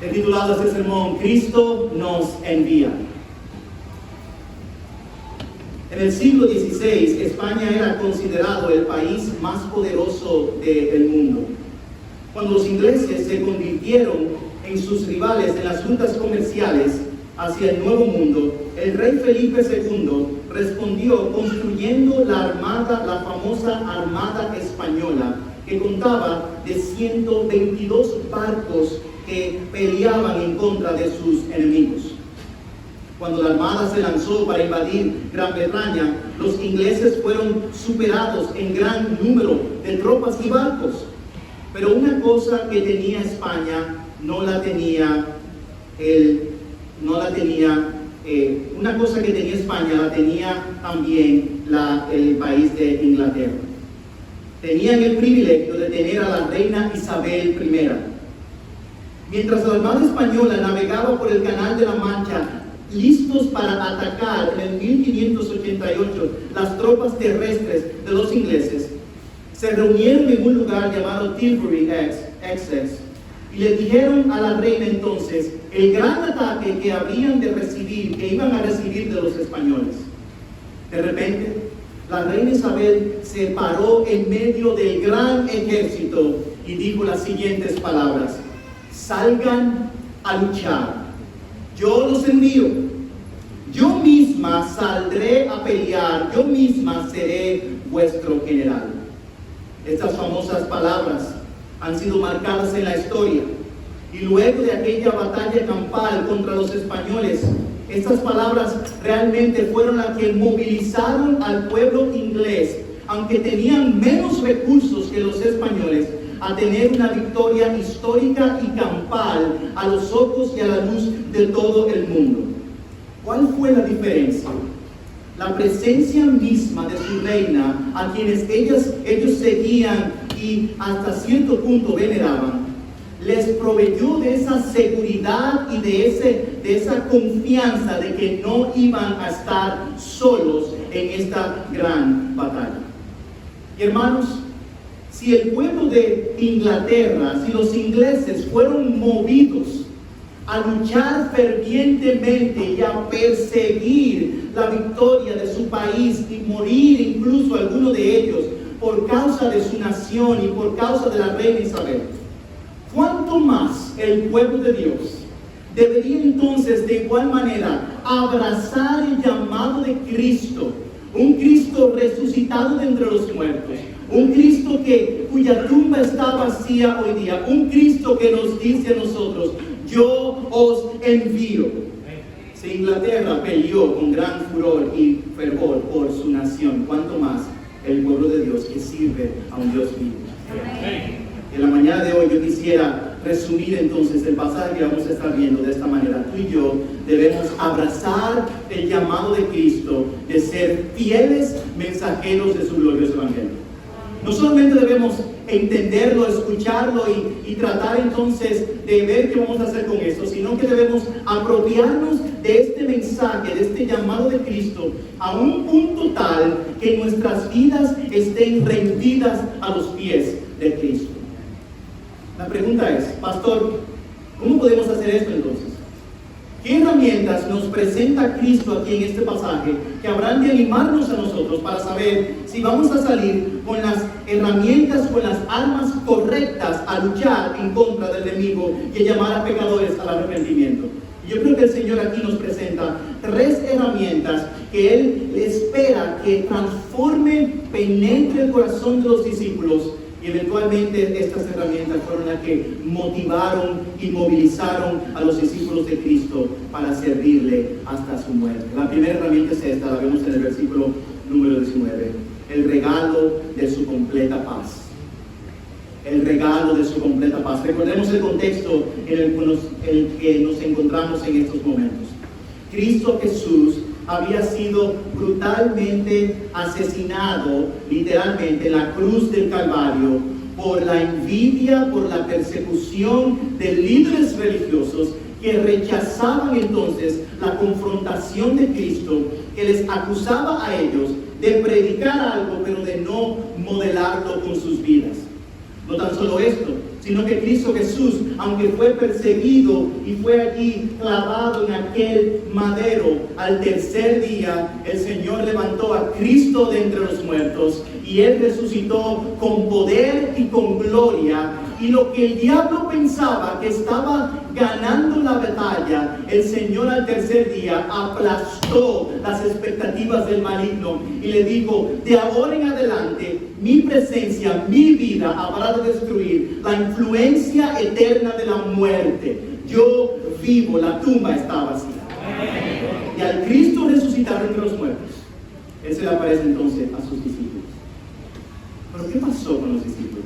He titulado este sermón, Cristo nos envía. En el siglo XVI, España era considerado el país más poderoso del mundo. Cuando los ingleses se convirtieron en sus rivales en las rutas comerciales hacia el Nuevo Mundo, el rey Felipe II respondió construyendo la famosa Armada Española, que contaba de 122 barcos que peleaban en contra de sus enemigos. Cuando la armada se lanzó para invadir Gran Bretaña, los ingleses fueron superados en gran número de tropas y barcos. Pero una cosa que tenía España una cosa que tenía España la tenía también el país de Inglaterra. Tenían el privilegio de tener a la reina Isabel I. Mientras la Armada Española navegaba por el Canal de la Mancha, listos para atacar en el 1588 las tropas terrestres de los ingleses, se reunieron en un lugar llamado Tilbury Essex y le dijeron a la reina entonces el gran ataque que iban a recibir de los españoles. De repente, la reina Isabel se paró en medio del gran ejército y dijo las siguientes palabras: salgan a luchar, yo los envío, yo misma saldré a pelear, yo misma seré vuestro general. Estas famosas palabras han sido marcadas en la historia, y luego de aquella batalla campal contra los españoles, estas palabras realmente fueron las que movilizaron al pueblo inglés, aunque tenían menos recursos que los españoles, a tener una victoria histórica y campal a los ojos y a la luz de todo el mundo. ¿Cuál fue la diferencia? La presencia misma de su reina, a quienes ellos seguían y hasta cierto punto veneraban, les proveyó de esa seguridad y de esa confianza de que no iban a estar solos en esta gran batalla. Y hermanos, si el pueblo de Inglaterra, si los ingleses fueron movidos a luchar fervientemente y a perseguir la victoria de su país y morir incluso algunos de ellos por causa de su nación y por causa de la reina Isabel, ¿cuánto más el pueblo de Dios debería entonces de igual manera abrazar el llamado de Cristo? Un Cristo resucitado de entre los muertos, un Cristo cuya tumba está vacía hoy día, un Cristo que nos dice a nosotros: yo os envío. Si Inglaterra peleó con gran furor y fervor por su nación, ¿cuánto más el pueblo de Dios que sirve a un Dios vivo? En la mañana de hoy yo quisiera resumir entonces el pasaje que vamos a estar viendo de esta manera. Tú y yo debemos abrazar el llamado de Cristo de ser fieles mensajeros de su glorioso evangelio. No solamente debemos entenderlo, escucharlo y tratar entonces de ver qué vamos a hacer con esto, sino que debemos apropiarnos de este mensaje, de este llamado de Cristo, a un punto tal que nuestras vidas estén rendidas a los pies de Cristo. La pregunta es: pastor, ¿cómo podemos hacer esto entonces? ¿Qué herramientas nos presenta Cristo aquí en este pasaje que habrán de animarnos a nosotros para saber si vamos a salir con las herramientas, con las armas correctas a luchar en contra del enemigo y a llamar a pecadores al arrepentimiento? Yo creo que el Señor aquí nos presenta 3 herramientas que Él espera que transformen, penetre el corazón de los discípulos. Y eventualmente estas herramientas fueron las que motivaron y movilizaron a los discípulos de Cristo para servirle hasta su muerte. La primera herramienta es esta, la vemos en el versículo número 19. El regalo de su completa paz. El regalo de su completa paz. Recordemos el contexto en el que nos encontramos en estos momentos. Cristo Jesús había sido brutalmente asesinado, literalmente, en la cruz del Calvario, por la envidia, por la persecución de líderes religiosos que rechazaban entonces la confrontación de Cristo, que les acusaba a ellos de predicar algo, pero de no modelarlo con sus vidas. No tan solo solo esto, sino que Cristo Jesús, aunque fue perseguido y fue allí clavado en aquel madero, al tercer día el Señor levantó a Cristo de entre los muertos y Él resucitó con poder y con gloria. Y lo que el diablo pensaba que estaba ganando la batalla, el Señor al tercer día aplastó las expectativas del maligno y le dijo: de ahora en adelante mi presencia, mi vida habrá de destruir la influencia eterna de la muerte. Yo vivo, la tumba está vacía. Y al Cristo resucitar entre los muertos, Él se le aparece entonces a sus discípulos. ¿Pero qué pasó con los discípulos?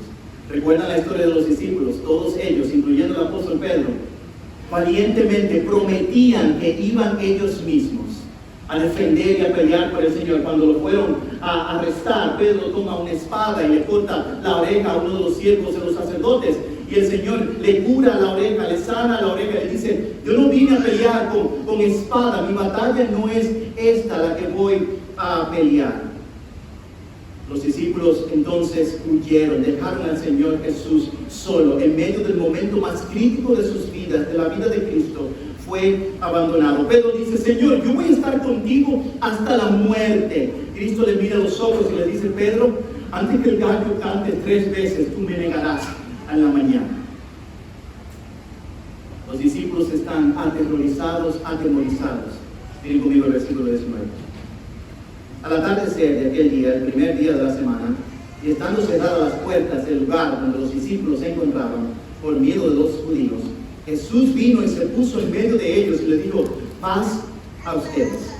¿Recuerdan la historia de los discípulos? Todos ellos, incluyendo el apóstol Pedro, valientemente prometían que iban ellos mismos a defender y a pelear por el Señor. Cuando lo fueron a arrestar, Pedro toma una espada y le corta la oreja a uno de los siervos de los sacerdotes, y el Señor le cura la oreja, le sana la oreja, le dice: yo no vine a pelear con espada, mi batalla no es esta la que voy a pelear. Los discípulos entonces huyeron, dejaron al Señor Jesús solo, en medio del momento más crítico de sus vidas, de la vida de Cristo. Fue abandonado. Pedro dice: Señor, yo voy a estar contigo hasta la muerte. Cristo le mira a los ojos y le dice: Pedro, antes que el gallo cante 3 veces, tú me negarás en la mañana. Los discípulos están atemorizados. Miren conmigo el versículo 19. Al atardecer de aquel día, el primer día de la semana, y estando cerradas las puertas del lugar donde los discípulos se encontraban, por miedo de los judíos, Jesús vino y se puso en medio de ellos y les dijo: paz a ustedes.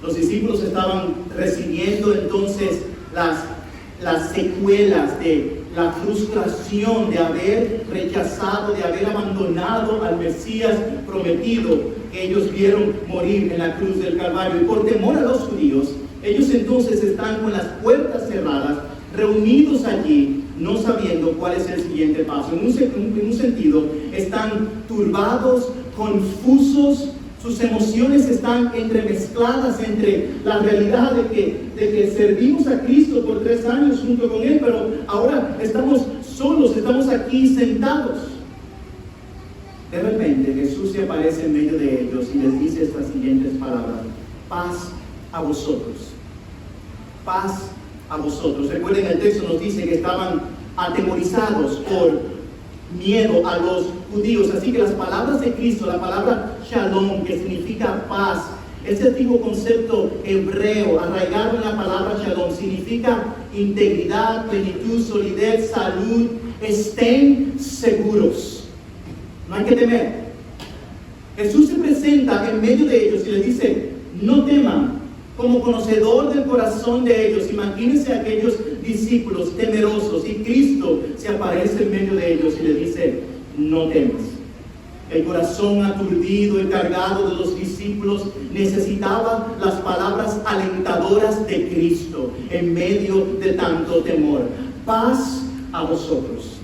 Los discípulos estaban recibiendo entonces las secuelas de la frustración de haber rechazado, de haber abandonado al Mesías prometido, que ellos vieron morir en la cruz del Calvario. Y por temor a los judíos, ellos entonces están con las puertas cerradas, reunidos allí, no sabiendo cuál es el siguiente paso. En un sentido, están turbados, confusos. Sus emociones están entremezcladas entre la realidad de que servimos a Cristo por 3 años junto con Él, pero ahora estamos solos, estamos aquí sentados. De repente Jesús se aparece en medio de ellos y les dice estas siguientes palabras: paz a vosotros. Paz a vosotros. Recuerden, el texto nos dice que estaban atemorizados por miedo a los judíos. Así que las palabras de Cristo, la palabra shalom, que significa paz, ese antiguo concepto hebreo arraigado en la palabra shalom, significa integridad, plenitud, solidez, salud. Estén seguros, no hay que temer. Jesús se presenta en medio de ellos y les dice: no teman. Como conocedor del corazón de ellos, imagínense a aquellos discípulos temerosos, y Cristo se aparece en medio de ellos y les dice: no temas. El corazón aturdido y cargado de los discípulos necesitaba las palabras alentadoras de Cristo en medio de tanto temor. Paz a vosotros.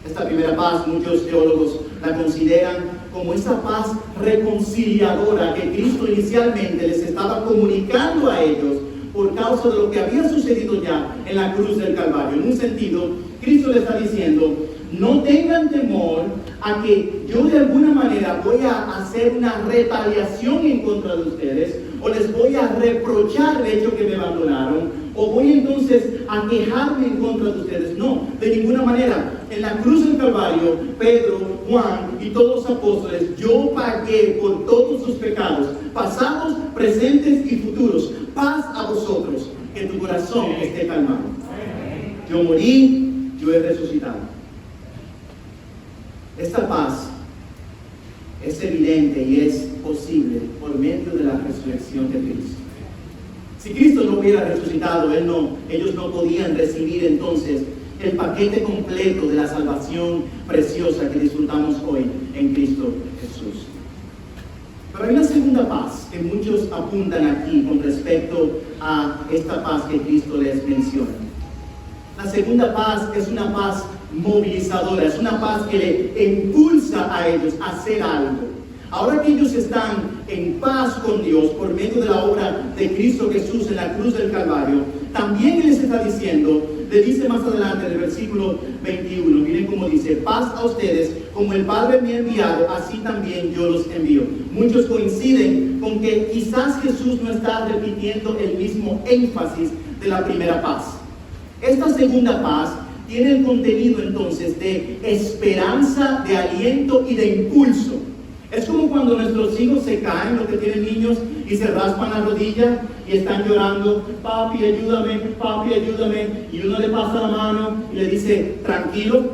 Esta primera paz, muchos teólogos la consideran como esa paz reconciliadora que Cristo inicialmente les estaba comunicando a ellos por causa de lo que había sucedido ya en la cruz del Calvario. En un sentido, Cristo les está diciendo: no tengan temor a que yo de alguna manera voy a hacer una retaliación en contra de ustedes, o les voy a reprochar el hecho que me abandonaron, o voy entonces a quejarme en contra de ustedes. No, de ninguna manera. En la cruz del Calvario, Pedro, Juan y todos los apóstoles, yo pagué por todos sus pecados, pasados, presentes y futuros. Paz a vosotros, que tu corazón esté calmado. Yo morí, yo he resucitado. Esta paz es evidente y es posible por medio de la resurrección de Cristo. Si Cristo no hubiera resucitado, ellos no podían recibir entonces el paquete completo de la salvación preciosa que disfrutamos hoy en Cristo Jesús. Pero hay una segunda paz que muchos apuntan aquí con respecto a esta paz que Cristo les menciona. La segunda paz es una paz movilizadora, es una paz que le impulsa a ellos a hacer algo. Ahora que ellos están en paz con Dios por medio de la obra de Cristo Jesús en la cruz del Calvario, también Él les está diciendo: le dice más adelante en el versículo 21, miren cómo dice: paz a ustedes, como el Padre me ha enviado, así también yo los envío. Muchos coinciden con que quizás Jesús no está repitiendo el mismo énfasis de la primera paz. Esta segunda paz tiene el contenido entonces de esperanza, de aliento y de impulso. Es como cuando nuestros hijos se caen, los que tienen niños, y se raspan la rodilla y están llorando: papi, ayúdame, y uno le pasa la mano y le dice: tranquilo,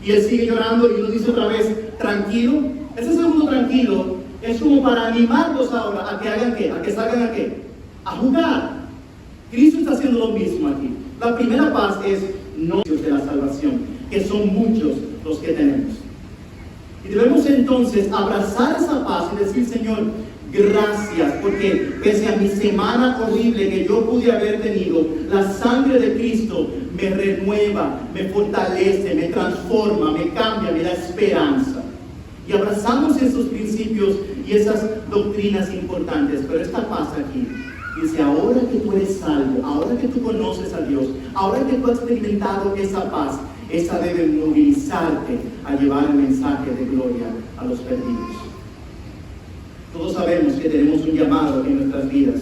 y él sigue llorando y uno dice otra vez: tranquilo. Ese segundo tranquilo es como para animarlos ahora a que hagan ¿qué? A que salgan ¿a qué? A jugar. Cristo está haciendo lo mismo aquí. La primera paz es no de la salvación, que son muchos los que tenemos. Y debemos entonces abrazar esa paz y decir: Señor, gracias, porque pese a mi semana horrible que yo pude haber tenido, la sangre de Cristo me renueva, me fortalece, me transforma, me cambia, me da esperanza. Y abrazamos esos principios y esas doctrinas importantes. Pero esta paz aquí dice: ahora que tú eres salvo, ahora que tú conoces a Dios, ahora que tú has experimentado esa paz, esa debe movilizarte a llevar el mensaje de gloria a los perdidos. Todos sabemos que tenemos un llamado en nuestras vidas.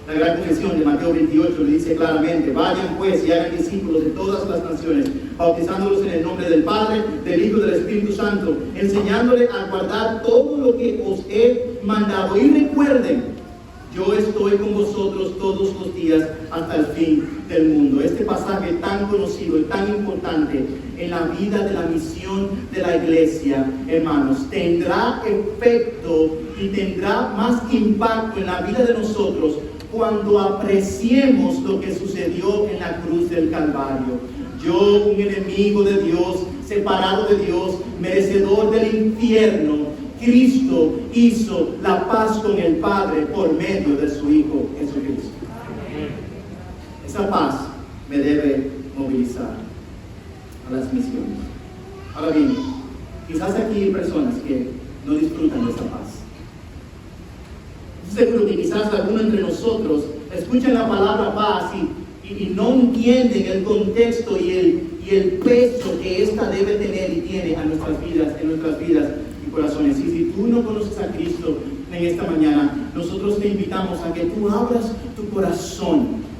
La gran confesión de Mateo 28 le dice claramente: vayan pues y hagan discípulos de todas las naciones, bautizándolos en el nombre del Padre, del Hijo y del Espíritu Santo, enseñándoles a guardar todo lo que os he mandado. Y recuerden, yo estoy con vosotros todos los días hasta el fin del mundo. Este pasaje tan conocido y tan importante en la vida de la misión de la iglesia, hermanos, tendrá efecto y tendrá más impacto en la vida de nosotros cuando apreciemos lo que sucedió en la cruz del Calvario. Yo, un enemigo de Dios, separado de Dios, merecedor del infierno, Cristo hizo la paz con el Padre por medio de su Hijo Jesucristo. Esa paz me debe movilizar a las misiones. Ahora bien, quizás aquí hay personas que no disfrutan de esa paz. Seguro que quizás algunos entre nosotros escuchan la palabra paz y no entienden el contexto y el peso que ésta debe tener y tiene en nuestras vidas y corazones. Y si tú no conoces a Cristo en esta mañana, nosotros te invitamos a que tú abras tu corazón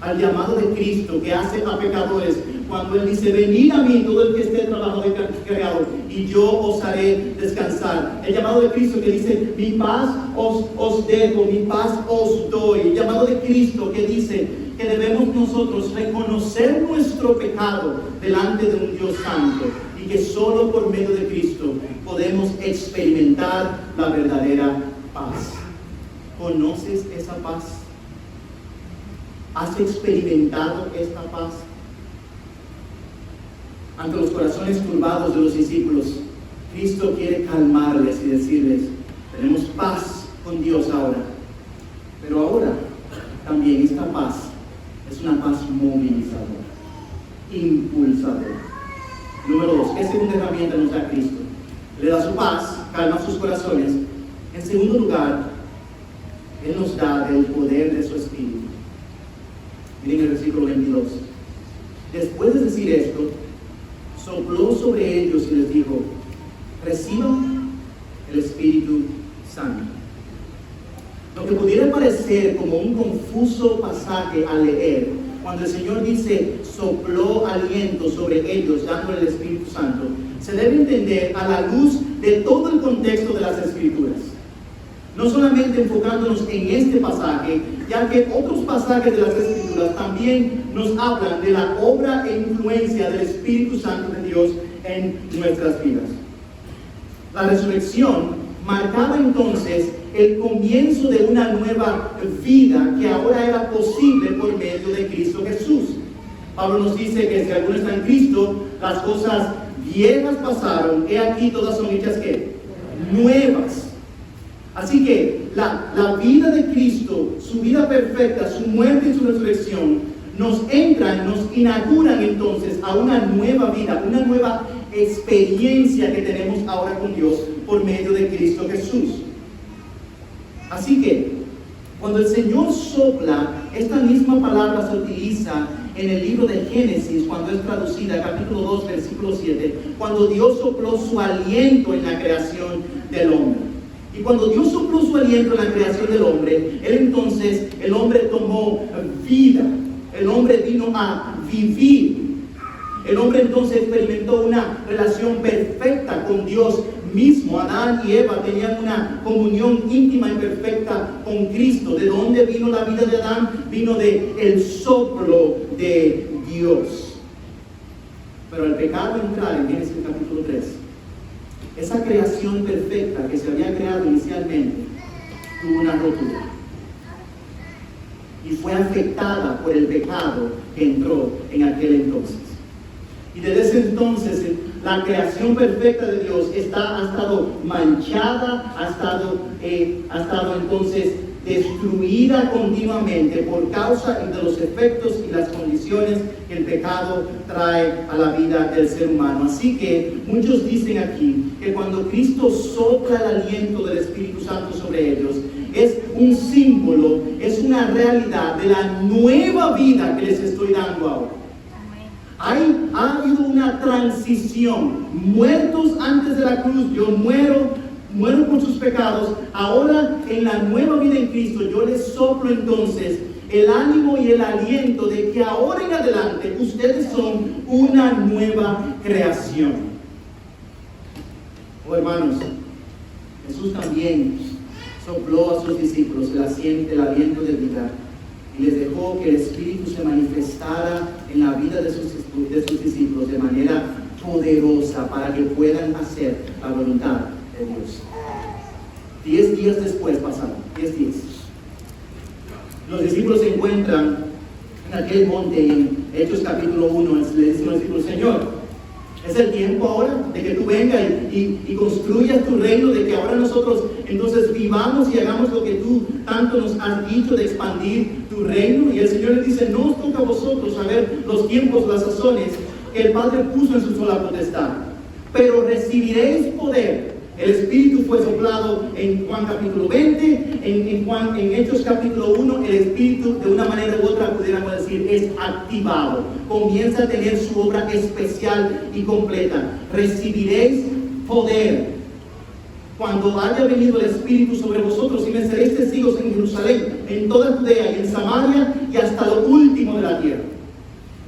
al llamado de Cristo que hace a pecadores, cuando Él dice: venid a mí todo el que esté trabajado y cargado, y yo os haré descansar. El llamado de Cristo que dice: mi paz os dejo, mi paz os doy. El llamado de Cristo que dice que debemos nosotros reconocer nuestro pecado delante de un Dios santo, y que solo por medio de Cristo podemos experimentar la verdadera paz. ¿Conoces esa paz? ¿Has experimentado esta paz? Ante los corazones turbados de los discípulos, Cristo quiere calmarles y decirles: tenemos paz con Dios ahora, pero ahora también esta paz es una paz movilizadora, impulsadora. Número 2, ¿qué segunda herramienta nos da Cristo? Le da su paz, calma sus corazones. En segundo lugar, Él nos da el poder de su Espíritu. Miren el versículo 22. Después de decir esto, sopló sobre ellos y les dijo: reciban el Espíritu Santo. Lo que pudiera parecer como un confuso pasaje al leer, cuando el Señor dice sopló aliento sobre ellos dándole el Espíritu Santo, se debe entender a la luz de todo el contexto de las Escrituras. No solamente enfocándonos en este pasaje, ya que otros pasajes de las Escrituras también nos hablan de la obra e influencia del Espíritu Santo de Dios en nuestras vidas. La resurrección marcaba entonces el comienzo de una nueva vida que ahora era posible por medio de Cristo Jesús. Pablo nos dice que si alguno está en Cristo, las cosas viejas pasaron, he aquí todas son hechas ¿qué? Nuevas. Así que la vida de Cristo, su vida perfecta, su muerte y su resurrección, nos inauguran entonces a una nueva vida, una nueva experiencia que tenemos ahora con Dios por medio de Cristo Jesús. Así que, cuando el Señor sopla, esta misma palabra se utiliza en el libro de Génesis, cuando es traducida, capítulo 2, versículo 7, cuando Dios sopló su aliento en la creación del hombre. Y cuando Dios sopló su aliento en la creación del hombre, el hombre tomó vida, el hombre vino a vivir. El hombre entonces experimentó una relación perfecta con Dios mismo. Adán y Eva tenían una comunión íntima y perfecta con Cristo. ¿De dónde vino la vida de Adán? Vino del soplo de Dios. Pero al pecado entrar en Génesis capítulo 3, esa creación perfecta que se había creado inicialmente tuvo una rotura y fue afectada por el pecado que entró en aquel entonces. Y desde ese entonces la creación perfecta de Dios ha estado manchada, ha estado entonces destruida continuamente por causa de los efectos y las condiciones que el pecado trae a la vida del ser humano. Así que muchos dicen aquí que cuando Cristo sopla el aliento del Espíritu Santo sobre ellos, es un símbolo, es una realidad de la nueva vida que les estoy dando ahora. Ha habido una transición. Muertos antes de la cruz, yo muero por sus pecados. Ahora en la nueva vida en Cristo, yo les soplo entonces el ánimo y el aliento de que ahora en adelante ustedes son una nueva creación. Oh hermanos, Jesús también sopló a sus discípulos el aliento de vida y les dejó que el Espíritu se manifestara en la vida de sus discípulos de manera poderosa para que puedan hacer la voluntad de Dios. 10 días después pasaron, 10 días. Los discípulos se encuentran en aquel monte y en Hechos capítulo 1 le dicen a los discípulos: Señor, es el tiempo ahora de que tú vengas y construyas tu reino, de que ahora nosotros entonces vivamos y hagamos lo que tú tanto nos has dicho de expandir tu reino. Y el Señor les dice: no os toca a vosotros saber los tiempos, las sazones que el Padre puso en su sola potestad, pero recibiréis poder. El Espíritu fue soplado en Juan capítulo 20, en Hechos capítulo 1, el Espíritu de una manera u otra, pudiéramos decir, es activado. Comienza a tener su obra especial y completa. Recibiréis poder cuando haya venido el Espíritu sobre vosotros, y me seréis testigos en Jerusalén, en toda Judea y en Samaria y hasta lo último de la tierra.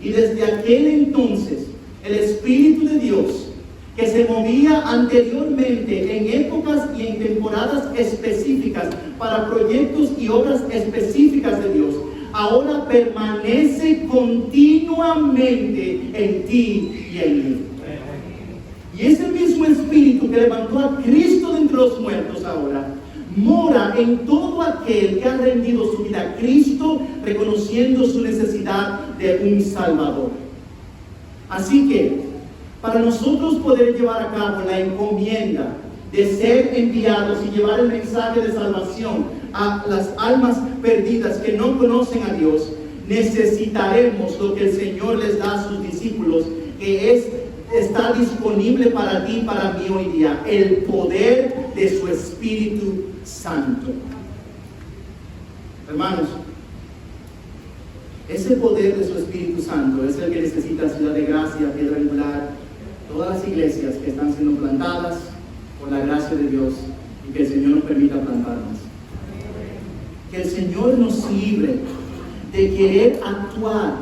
Y desde aquel entonces, el Espíritu de Dios, que se movía anteriormente en épocas y en temporadas específicas para proyectos y obras específicas de Dios, ahora permanece continuamente en ti y en mí. Y ese mismo Espíritu que levantó a Cristo de entre los muertos ahora mora en todo aquel que ha rendido su vida a Cristo, reconociendo su necesidad de un Salvador. Así que para nosotros poder llevar a cabo la encomienda de ser enviados y llevar el mensaje de salvación a las almas perdidas que no conocen a Dios, necesitaremos lo que el Señor les da a sus discípulos, que está disponible para ti y para mí hoy día: el poder de su Espíritu Santo. Hermanos, ese poder de su Espíritu Santo es el que necesita Ciudad de Gracia, Piedra Angular, todas las iglesias que están siendo plantadas por la gracia de Dios, y que el Señor nos permita plantarlas. Que el Señor nos libre de querer actuar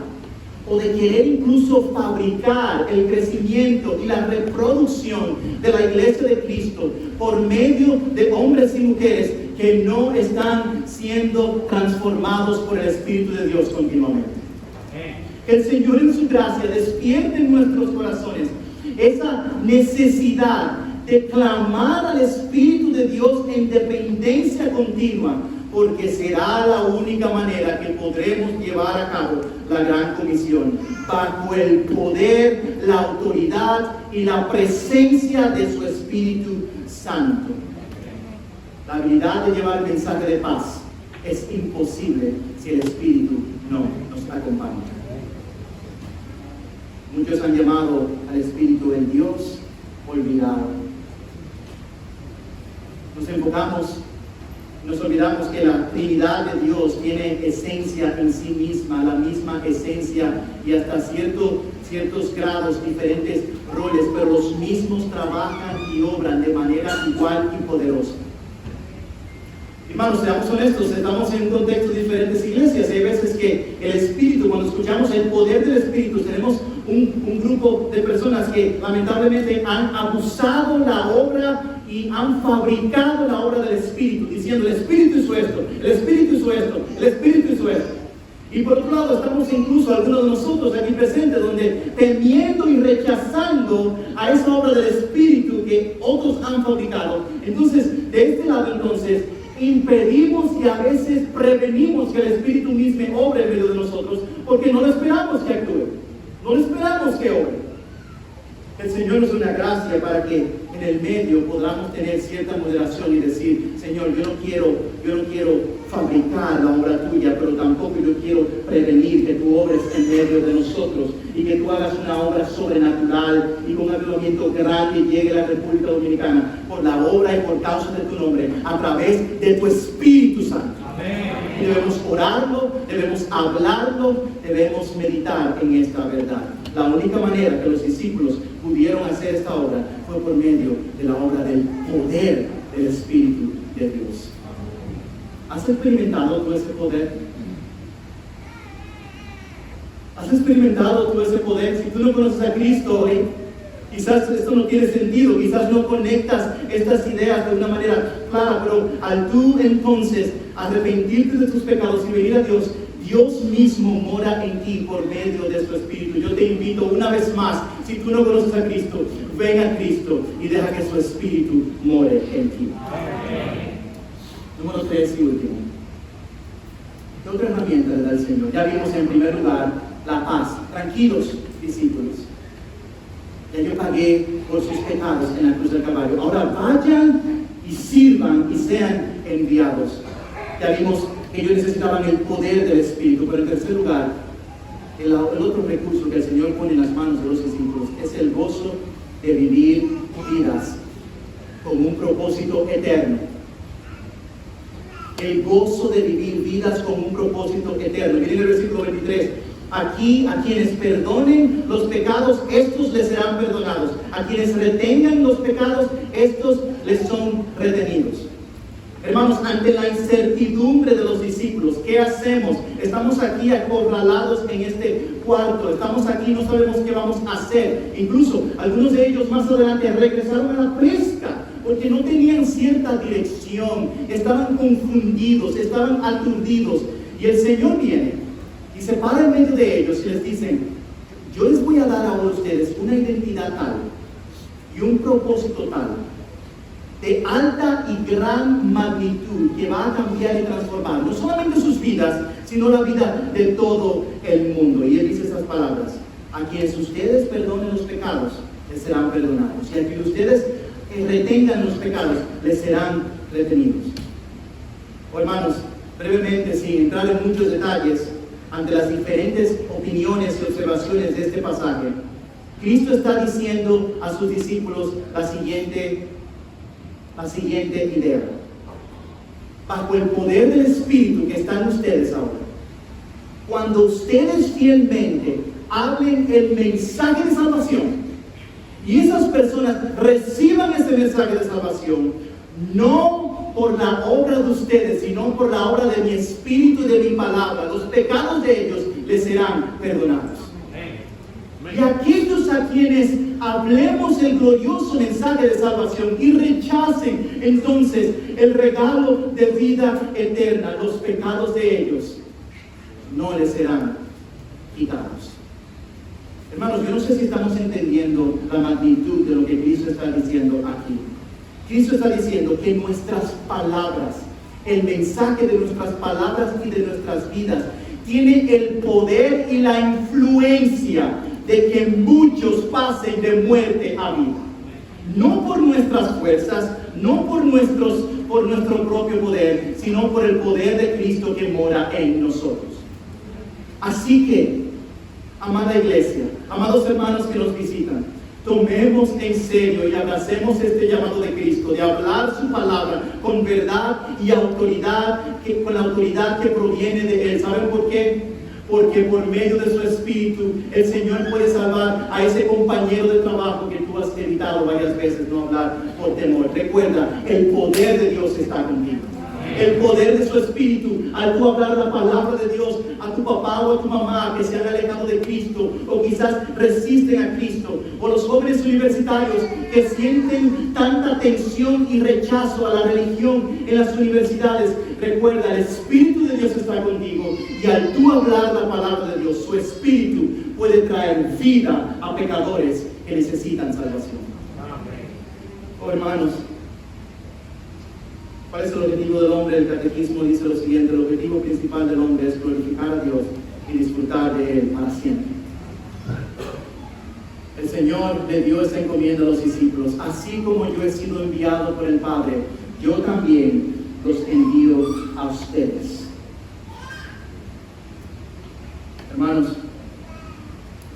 o de querer incluso fabricar el crecimiento y la reproducción de la iglesia de Cristo por medio de hombres y mujeres que no están siendo transformados por el Espíritu de Dios continuamente. Que el Señor en su gracia despierte en nuestros corazones esa necesidad de clamar al Espíritu de Dios en dependencia continua, porque será la única manera que podremos llevar a cabo la gran comisión, bajo el poder, la autoridad y la presencia de su Espíritu Santo. La habilidad de llevar el mensaje de paz es imposible si el Espíritu no nos acompaña. Muchos han llamado al Espíritu el Dios olvidado. Nos enfocamos Nos olvidamos que la Trinidad de Dios tiene esencia en sí misma, la misma esencia y hasta ciertos grados, diferentes roles, pero los mismos trabajan y obran de manera igual y poderosa. Hermanos, seamos honestos, estamos en un contexto de diferentes iglesias. Hay veces que el Espíritu, cuando escuchamos el poder del Espíritu, tenemos un grupo de personas que lamentablemente han abusado la obra y han fabricado la obra del Espíritu, diciendo el Espíritu hizo esto, el Espíritu hizo esto, el Espíritu hizo esto. Y por otro lado, estamos incluso algunos de nosotros aquí presentes, donde temiendo y rechazando a esa obra del Espíritu que otros han fabricado. Entonces, de este lado, entonces, impedimos y a veces prevenimos que el Espíritu mismo obre en medio de nosotros, porque no lo esperamos que actúe, no lo esperamos que obre. El Señor nos da una gracia para que en el medio podamos tener cierta moderación y decir, Señor, yo no quiero fabricar la obra tuya, pero tampoco yo quiero prevenir que tú obres en medio de nosotros y que tú hagas una obra sobrenatural y con un avivamiento grande llegue a la República Dominicana por la obra y por causa de tu nombre, a través de tu Espíritu Santo. Amén. Y debemos orarlo, debemos hablarlo, debemos meditar en esta verdad. La única manera que los discípulos pudieron hacer esta obra fue por medio de la obra del poder del Espíritu de Dios. ¿Has experimentado tú ese poder? ¿Has experimentado tú ese poder? Si tú no conoces a Cristo hoy, quizás esto no tiene sentido, quizás no conectas estas ideas de una manera clara, pero al tú entonces arrepentirte de tus pecados y venir a Dios, Dios mismo mora en ti por medio de su Espíritu. Yo te invito una vez más, si tú no conoces a Cristo, ven a Cristo y deja que su Espíritu more en ti. Amén. Número 3 y último. ¿Qué otra herramienta le da el Señor? Ya vimos en primer lugar la paz. Tranquilos, discípulos. Ya yo pagué por sus pecados en la cruz del Calvario. Ahora vayan y sirvan y sean enviados. Ya vimos que ellos necesitaban el poder del Espíritu, pero en tercer lugar, el otro recurso que el Señor pone en las manos de los discípulos es el gozo de vivir vidas con un propósito eterno. El gozo de vivir vidas con un propósito eterno. Miren el versículo 23. Aquí, a quienes perdonen los pecados, estos les serán perdonados. A quienes retengan los pecados, estos les son retenidos. Hermanos, ante la incertidumbre de los discípulos, ¿qué hacemos? Estamos aquí acorralados en este cuarto, estamos aquí, no sabemos qué vamos a hacer. Incluso algunos de ellos más adelante regresaron a la pesca porque no tenían cierta dirección, estaban confundidos, estaban aturdidos. Y el Señor viene y se para en medio de ellos y les dice, yo les voy a dar ahora a ustedes una identidad tal y un propósito tal, de alta y gran magnitud, que va a cambiar y transformar no solamente sus vidas, sino la vida de todo el mundo. Y Él dice estas palabras: a quienes ustedes perdonen los pecados, les serán perdonados, y a quienes ustedes retengan los pecados, les serán retenidos. Hermanos, brevemente, sin entrar en muchos detalles, ante las diferentes opiniones y observaciones de este pasaje, Cristo está diciendo a sus discípulos la siguiente idea. Bajo el poder del Espíritu que está en ustedes ahora, cuando ustedes fielmente hablen el mensaje de salvación y esas personas reciban ese mensaje de salvación, no por la obra de ustedes, sino por la obra de mi Espíritu y de mi palabra, los pecados de ellos les serán perdonados. Y aquellos a quienes hablemos el glorioso mensaje de salvación y rechacen entonces el regalo de vida eterna, los pecados de ellos no les serán quitados. Hermanos, yo no sé si estamos entendiendo la magnitud de lo que Cristo está diciendo aquí. Cristo está diciendo que nuestras palabras, el mensaje de nuestras palabras y de nuestras vidas, tiene el poder y la influencia de que muchos pasen de muerte a vida. No por nuestras fuerzas, no por nuestro propio poder, sino por el poder de Cristo que mora en nosotros. Así que, amada iglesia, amados hermanos que nos visitan, Tomemos en serio y abracemos este llamado de Cristo, de hablar su palabra con verdad y autoridad, con la autoridad que proviene de Él. ¿Saben por qué? Porque por medio de su Espíritu, el Señor puede salvar a ese compañero de trabajo que tú has evitado varias veces no hablar por temor. Recuerda, el poder de Dios está contigo. El poder de su Espíritu, al tú hablar la palabra de Dios a tu papá o a tu mamá que se han alejado de Cristo o quizás resisten a Cristo, o los jóvenes universitarios que sienten tanta tensión y rechazo a la religión en las universidades, recuerda, el Espíritu de Dios está contigo, y al tú hablar la palabra de Dios, su Espíritu puede traer vida a pecadores que necesitan salvación. Oh, hermanos, ¿cuál es el objetivo del hombre? El catecismo dice lo siguiente: el objetivo principal del hombre es glorificar a Dios y disfrutar de Él para siempre. El Señor le dio esta encomienda a los discípulos: así como yo he sido enviado por el Padre, yo también los envío a ustedes. Hermanos,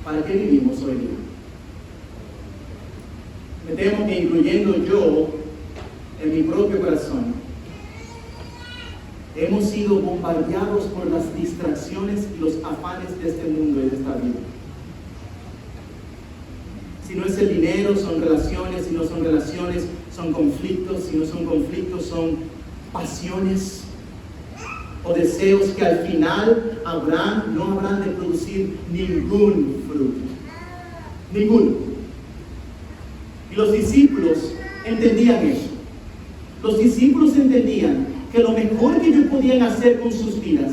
¿para qué vivimos hoy día? Me temo que, incluyendo yo, en mi propio corazón, hemos sido bombardeados por las distracciones y los afanes de este mundo y de esta vida. Si no es el dinero, son relaciones; si no son relaciones, son conflictos; si no son conflictos, son pasiones o deseos que al final no habrán de producir ningún fruto. Ninguno. Y los discípulos entendían eso. Los discípulos entendían que lo mejor que ellos podían hacer con sus vidas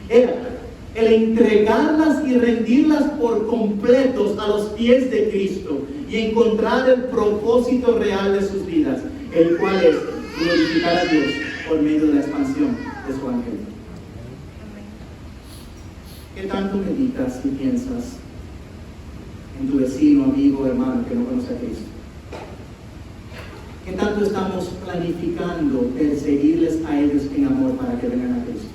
era el entregarlas y rendirlas por completos a los pies de Cristo y encontrar el propósito real de sus vidas, el cual es glorificar a Dios por medio de la expansión de su evangelio. ¿Qué tanto meditas y piensas en tu vecino, amigo, hermano que no conoce a Cristo? ¿Qué tanto estamos planificando perseguirles a ellos en amor para que vengan a Cristo?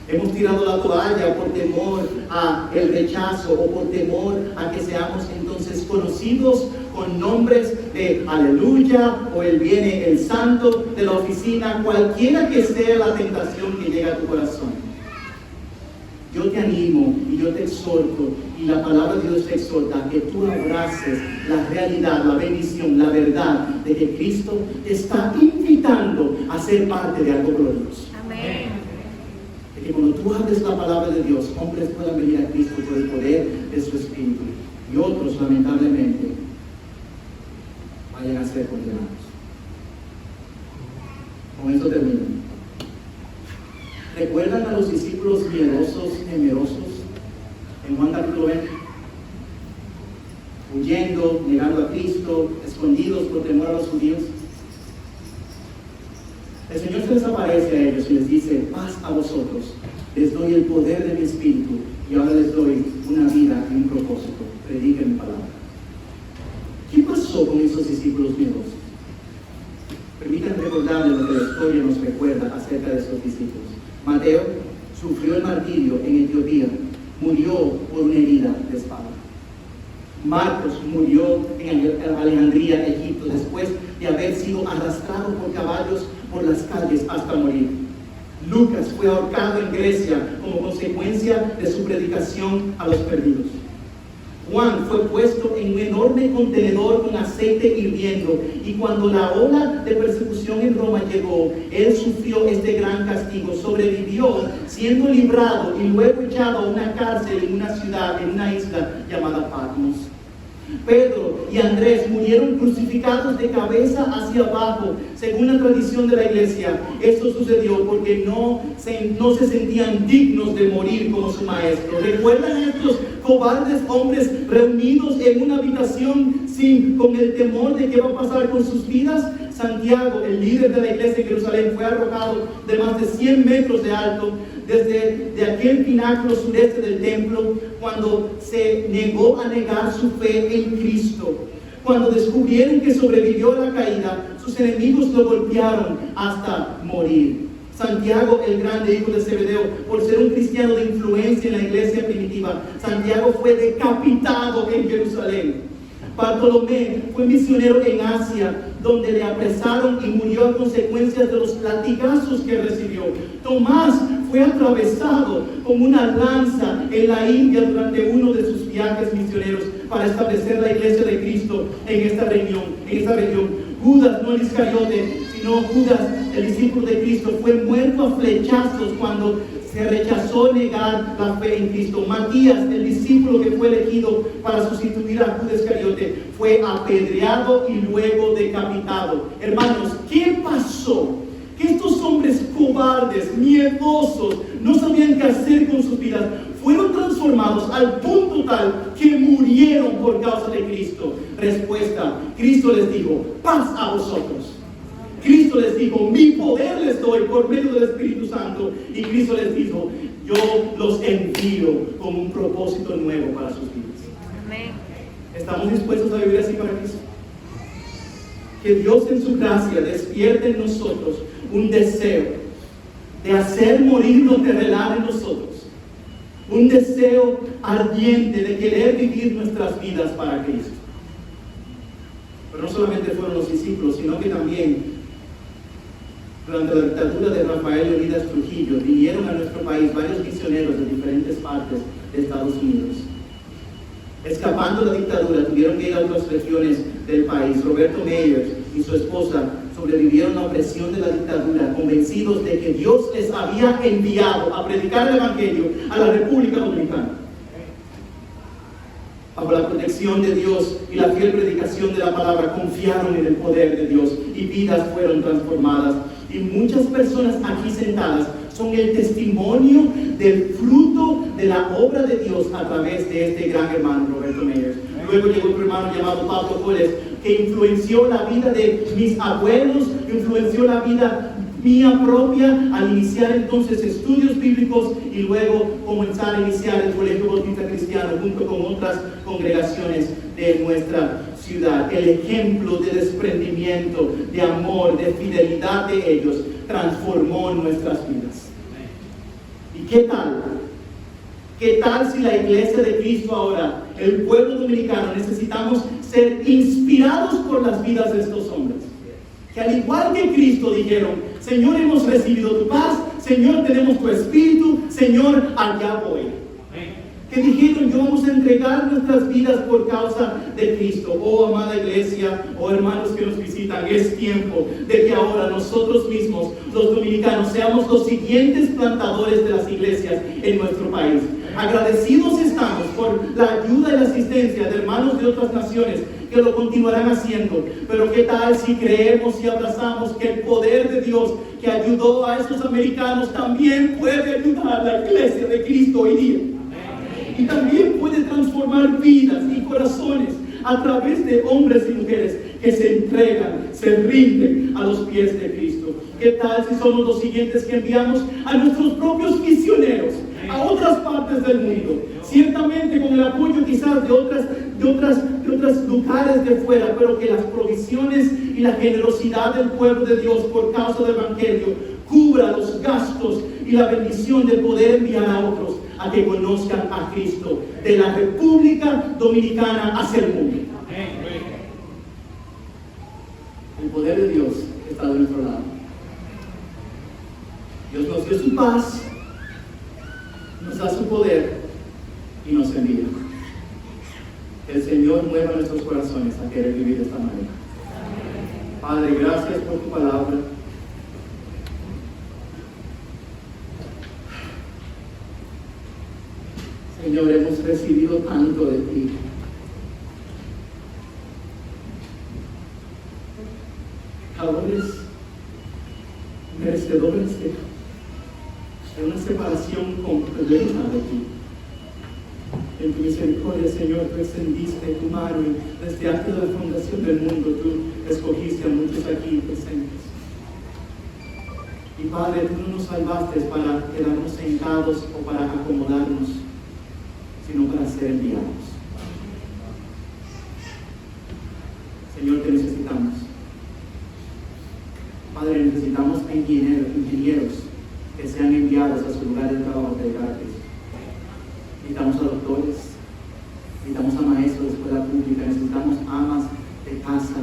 Hemos tirado la toalla por temor a el rechazo o por temor a que seamos entonces conocidos con nombres de aleluya, o el viene el santo de la oficina, cualquiera que sea la tentación que llega a tu corazón. Yo te animo y yo te exhorto, y la palabra de Dios te exhorta a que tú abraces la realidad, la bendición, la verdad de que Cristo te está invitando a ser parte de algo glorioso. Amén. De que cuando tú hables la palabra de Dios, hombres puedan venir a Cristo por el poder de su Espíritu, y otros, lamentablemente, vayan a ser condenados. Con esto termino. ¿Recuerdan a los discípulos miedosos, temerosos en Juan capítulo 20? Huyendo, negando a Cristo, escondidos por temor a los judíos. El Señor se les aparece a ellos y les dice: paz a vosotros, les doy el poder de mi Espíritu y ahora les doy una vida y un propósito. Prediquen mi palabra. ¿Qué pasó con esos discípulos miedosos? Permítanme recordarles lo que la historia nos recuerda acerca de esos discípulos. Mateo sufrió el martirio en Etiopía, murió por una herida de espada. Marcos murió en Alejandría, Egipto, después de haber sido arrastrado por caballos por las calles hasta morir. Lucas fue ahorcado en Grecia como consecuencia de su predicación a los perdidos. Juan fue puesto en un enorme contenedor con aceite hirviendo, y cuando la ola de persecución en Roma llegó, él sufrió este gran castigo, sobrevivió siendo librado y luego echado a una cárcel en una ciudad, en una isla llamada Patmos. Pedro y Andrés murieron crucificados de cabeza hacia abajo, según la tradición de la iglesia. Esto sucedió porque no se sentían dignos de morir como su maestro. ¿Recuerdan estos cobardes hombres reunidos en una habitación con el temor de qué va a pasar con sus vidas? Santiago, el líder de la iglesia en Jerusalén, fue arrojado de más de 100 metros de alto desde aquel pináculo sureste del templo, cuando se negó a negar su fe en Cristo. Cuando descubrieron que sobrevivió a la caída, sus enemigos lo golpearon hasta morir. Santiago el Grande, hijo de Zebedeo, por ser un cristiano de influencia en la iglesia primitiva, Santiago fue decapitado en Jerusalén. Bartolomé fue misionero en Asia, donde le apresaron y murió a consecuencia de los latigazos que recibió. Tomás fue atravesado con una lanza en la India durante uno de sus viajes misioneros para establecer la iglesia de Cristo en esta región. Judas, no el Iscariote, sino Judas, el discípulo de Cristo, fue muerto a flechazos cuando se rechazó negar la fe en Cristo. Matías, el discípulo que fue elegido para sustituir a Judas Iscariote, fue apedreado y luego decapitado. Hermanos, ¿qué pasó? Que estos hombres cobardes, miedosos, no sabían qué hacer con sus vidas, fueron transformados al punto tal que murieron por causa de Cristo. Respuesta: Cristo les dijo, paz a vosotros. Cristo les dijo, mi poder les doy por medio del Espíritu Santo. Y Cristo les dijo, yo los envío con un propósito nuevo para sus vidas. Amén. ¿Estamos dispuestos a vivir así para Cristo? Que Dios en su gracia despierte en nosotros un deseo de hacer morir lo terrenal en nosotros. Un deseo ardiente de querer vivir nuestras vidas para Cristo. Pero no solamente fueron los discípulos, sino que también durante la dictadura de Rafael Leónidas Trujillo vinieron a nuestro país varios misioneros de diferentes partes de Estados Unidos. Escapando de la dictadura, tuvieron que ir a otras regiones del país. Roberto Meyers y su esposa sobrevivieron a la opresión de la dictadura, convencidos de que Dios les había enviado a predicar el Evangelio a la República Dominicana. Bajo la protección de Dios y la fiel predicación de la palabra, confiaron en el poder de Dios y vidas fueron transformadas. Y muchas personas aquí sentadas son el testimonio del fruto de la obra de Dios a través de este gran hermano Roberto Meyers. Luego llegó otro hermano llamado Pablo Coles, que influenció la vida de mis abuelos, influenció la vida mía propia al iniciar entonces estudios bíblicos y luego comenzar a iniciar el Colegio Bautista Cristiano junto con otras congregaciones de nuestra ciudad. El ejemplo de desprendimiento, de amor, de fidelidad de ellos transformó nuestras vidas. ¿Y qué tal? ¿Qué tal si la iglesia de Cristo ahora, el pueblo dominicano, necesitamos ser inspirados por las vidas de estos hombres? Que al igual que Cristo dijeron, Señor, hemos recibido tu paz, Señor, tenemos tu espíritu, Señor, allá voy. Que dijeron, yo vamos a entregar nuestras vidas por causa de Cristo. Oh, amada iglesia, oh hermanos que nos visitan, es tiempo de que ahora nosotros mismos, los dominicanos, seamos los siguientes plantadores de las iglesias en nuestro país. Agradecidos estamos por la ayuda y la asistencia de hermanos de otras naciones que lo continuarán haciendo, pero qué tal si creemos y abrazamos que el poder de Dios que ayudó a estos americanos también puede ayudar a la iglesia de Cristo hoy día. Y también puede transformar vidas y corazones a través de hombres y mujeres que se entregan, se rinden a los pies de Cristo. ¿Qué tal si somos los siguientes que enviamos a nuestros propios misioneros a otras partes del mundo? Ciertamente con el apoyo quizás de otros lugares de fuera, pero que las provisiones y la generosidad del pueblo de Dios por causa del Evangelio cubra los gastos y la bendición de poder enviar a otros a que conozcan a Cristo de la República Dominicana hacia el mundo. El poder de Dios está de nuestro lado. Dios nos dio su paz, nos da su poder y nos envía. Que el Señor mueva nuestros corazones a querer vivir de esta manera. Padre, gracias por tu palabra. Señor, hemos recibido tanto de ti. Pecadores, merecedores de una separación completa de ti. En tu misericordia, Señor, tú extendiste tu mano y desde antes de la fundación del mundo tú escogiste a muchos aquí presentes. Y Padre, tú no nos salvaste para quedarnos sentados o para acomodarnos, sino para ser enviados. Señor, te necesitamos. Padre, necesitamos ingenieros que sean enviados a su lugar de trabajo a predicar a Cristo. Necesitamos a doctores, necesitamos a maestros de escuela pública, necesitamos amas de casa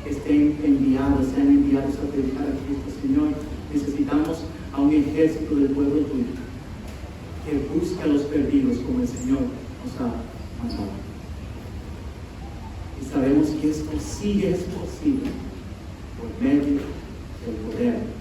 que estén enviados, sean enviados a predicar a Cristo. Señor, necesitamos a un ejército del pueblo tuyo que busque a los perdidos como el Señor nos ha mandado. Y sabemos que esto sí es posible por medio del poder